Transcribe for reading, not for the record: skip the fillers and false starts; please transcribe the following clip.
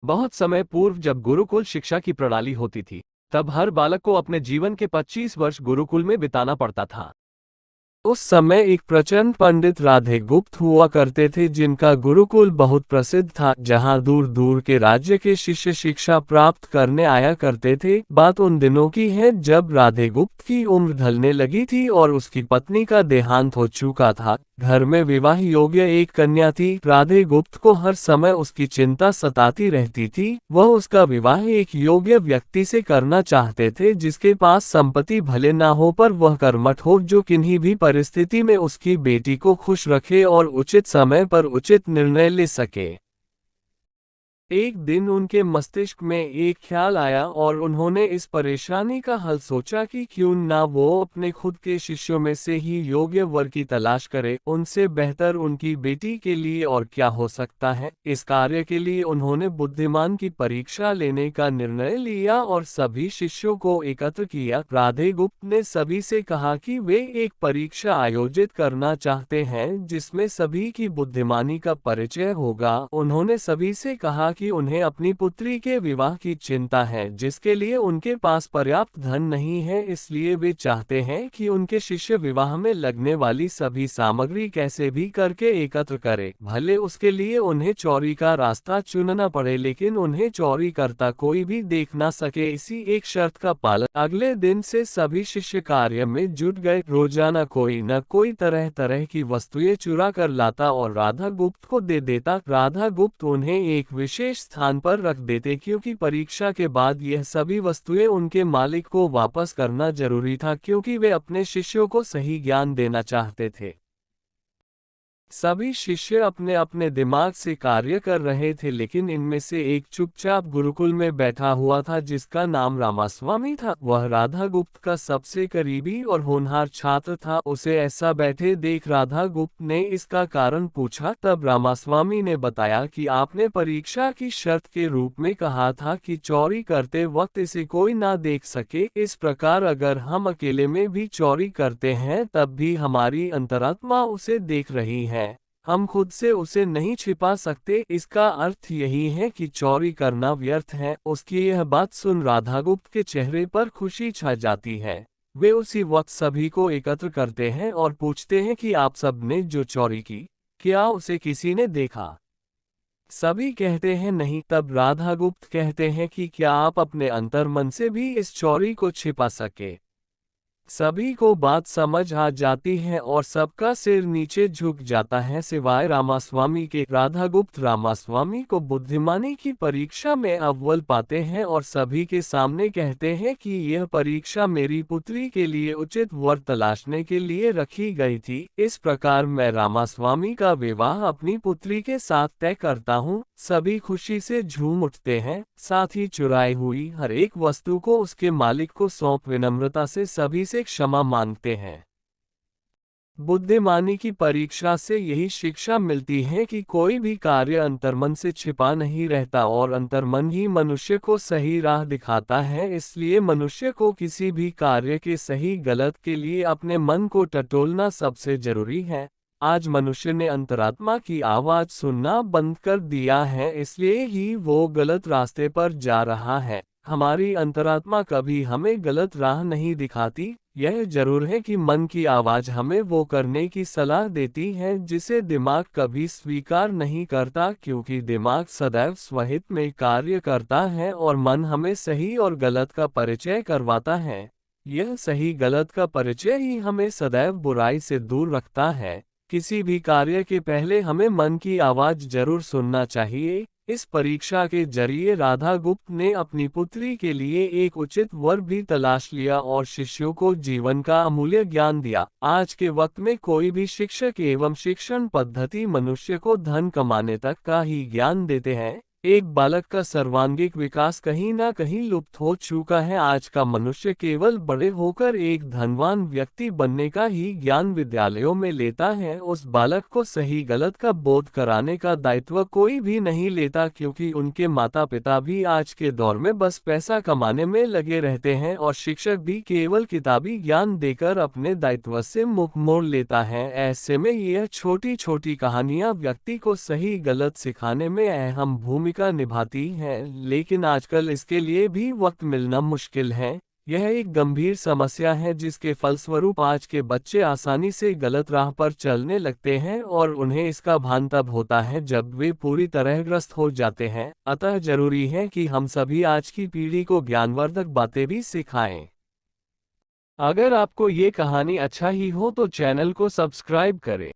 बहुत समय पूर्व जब गुरुकुल शिक्षा की प्रणाली होती थी, तब हर बालक को अपने जीवन के 25 वर्ष गुरुकुल में बिताना पड़ता था। उस समय एक प्रचंड पंडित राधे गुप्त हुआ करते थे, जिनका गुरुकुल बहुत प्रसिद्ध था, जहां दूर दूर के राज्य के शिष्य शिक्षा प्राप्त करने आया करते थे। बात उन दिनों की है जब राधे गुप्त की उम्र ढलने लगी थी और उसकी पत्नी का देहांत हो चुका था। घर में विवाह योग्य एक कन्या थी। राधे गुप्त को हर समय उसकी चिंता सताती रहती थी। वह उसका विवाह एक योग्य व्यक्ति से करना चाहते थे, जिसके पास संपत्ति भले ना हो पर वह कर्मठ हो, जो किन्हीं भी परिस्थिति में उसकी बेटी को खुश रखे और उचित समय पर उचित निर्णय ले सके। एक दिन उनके मस्तिष्क में एक ख्याल आया और उन्होंने इस परेशानी का हल सोचा कि क्यों ना वो अपने खुद के शिष्यों में से ही योग्य वर की तलाश करे। उनसे बेहतर उनकी बेटी के लिए और क्या हो सकता है। इस कार्य के लिए उन्होंने बुद्धिमान की परीक्षा लेने का निर्णय लिया और सभी शिष्यों को एकत्र किया। राधे गुप्त ने सभी से कहा कि वे एक परीक्षा आयोजित करना चाहते हैं जिसमें सभी की बुद्धिमानी का परिचय होगा। उन्होंने सभी से कहा कि उन्हें अपनी पुत्री के विवाह की चिंता है, जिसके लिए उनके पास पर्याप्त धन नहीं है, इसलिए वे चाहते हैं कि उनके शिष्य विवाह में लगने वाली सभी सामग्री कैसे भी करके एकत्र करें। भले उसके लिए उन्हें चोरी का रास्ता चुनना पड़े, लेकिन उन्हें चोरी करता कोई भी देख ना सके, इसी एक शर्त का पालन। अगले दिन से सभी शिष्य कार्य में जुट गए। रोजाना कोई न कोई तरह तरह की वस्तुएं चुरा कर लाता और राधा गुप्त को दे देता। राधा गुप्त उन्हें एक विशेष स्थान पर रख देते, क्योंकि परीक्षा के बाद यह सभी वस्तुएं उनके मालिक को वापस करना जरूरी था, क्योंकि वे अपने शिष्यों को सही ज्ञान देना चाहते थे। सभी शिष्य अपने अपने दिमाग से कार्य कर रहे थे, लेकिन इनमें से एक चुपचाप गुरुकुल में बैठा हुआ था, जिसका नाम रामास्वामी था। वह राधा गुप्त का सबसे करीबी और होनहार छात्र था। उसे ऐसा बैठे देख राधा गुप्त ने इसका कारण पूछा। तब रामास्वामी ने बताया कि आपने परीक्षा की शर्त के रूप में कहा था कि चोरी करते वक्त इसे कोई ना देख सके। इस प्रकार अगर हम अकेले में भी चोरी करते हैं तब भी हमारी अंतरात्मा उसे देख रही है, हम खुद से उसे नहीं छिपा सकते। इसका अर्थ यही है कि चोरी करना व्यर्थ है। उसकी यह बात सुन राधागुप्त के चेहरे पर खुशी छा जाती है। वे उसी वक्त सभी को एकत्र करते हैं और पूछते हैं कि आप सब ने जो चोरी की, क्या उसे किसी ने देखा? सभी कहते हैं नहीं। तब राधागुप्त कहते हैं कि क्या आप अपने अंतर्मन से भी इस चोरी को छिपा सके? सभी को बात समझ आ जाती है और सबका सिर नीचे झुक जाता है, सिवाय रामास्वामी के। राधागुप्त रामास्वामी को बुद्धिमानी की परीक्षा में अव्वल पाते हैं और सभी के सामने कहते हैं कि यह परीक्षा मेरी पुत्री के लिए उचित वर तलाशने के लिए रखी गई थी। इस प्रकार मैं रामास्वामी का विवाह अपनी पुत्री के साथ तय करता हूँ। सभी खुशी से झूम उठते हैं, साथ ही चुराई हुई हर एक वस्तु को उसके मालिक को सौंप विनम्रता से सभी से क्षमा मांगते हैं। बुद्धिमानी की परीक्षा से यही शिक्षा मिलती है कि कोई भी कार्य अंतर्मन से छिपा नहीं रहता और अंतर्मन ही मनुष्य को सही राह दिखाता है। इसलिए मनुष्य को किसी भी कार्य के सही गलत के लिए अपने मन को टटोलना सबसे जरूरी है। आज मनुष्य ने अंतरात्मा की आवाज सुनना बंद कर दिया है, इसलिए ही वो गलत रास्ते पर जा रहा है। हमारी अंतरात्मा कभी हमें गलत राह नहीं दिखाती। यह जरूर है कि मन की आवाज हमें वो करने की सलाह देती है जिसे दिमाग कभी स्वीकार नहीं करता, क्योंकि दिमाग सदैव स्वहित में कार्य करता है और मन हमें सही और गलत का परिचय करवाता है। यह सही गलत का परिचय ही हमें सदैव बुराई से दूर रखता है। किसी भी कार्य के पहले हमें मन की आवाज जरूर सुनना चाहिए। इस परीक्षा के जरिए राधा गुप्त ने अपनी पुत्री के लिए एक उचित वर भी तलाश लिया और शिष्यों को जीवन का अमूल्य ज्ञान दिया। आज के वक्त में कोई भी शिक्षक एवं शिक्षण पद्धति मनुष्य को धन कमाने तक का ही ज्ञान देते हैं। एक बालक का सर्वांगीण विकास कहीं ना कहीं लुप्त हो चुका है। आज का मनुष्य केवल बड़े होकर एक धनवान व्यक्ति बनने का ही ज्ञान विद्यालयों में लेता है। उस बालक को सही गलत का बोध कराने का दायित्व कोई भी नहीं लेता, क्योंकि उनके माता पिता भी आज के दौर में बस पैसा कमाने में लगे रहते हैं और शिक्षक भी केवल किताबी ज्ञान देकर अपने दायित्व से मुख मोड़ लेता है। ऐसे में यह छोटी छोटी कहानियां व्यक्ति को सही गलत सिखाने में अहम भूमिका भूमिका निभाती हैं, लेकिन आजकल इसके लिए भी वक्त मिलना मुश्किल है। यह एक गंभीर समस्या है जिसके फलस्वरूप आज के बच्चे आसानी से गलत राह पर चलने लगते हैं और उन्हें इसका भान तब होता है जब वे पूरी तरह ग्रस्त हो जाते हैं। अतः जरूरी है कि हम सभी आज की पीढ़ी को ज्ञानवर्धक बातें भी सिखाएं। अगर आपको ये कहानी अच्छा ही हो तो चैनल को सब्सक्राइब करें।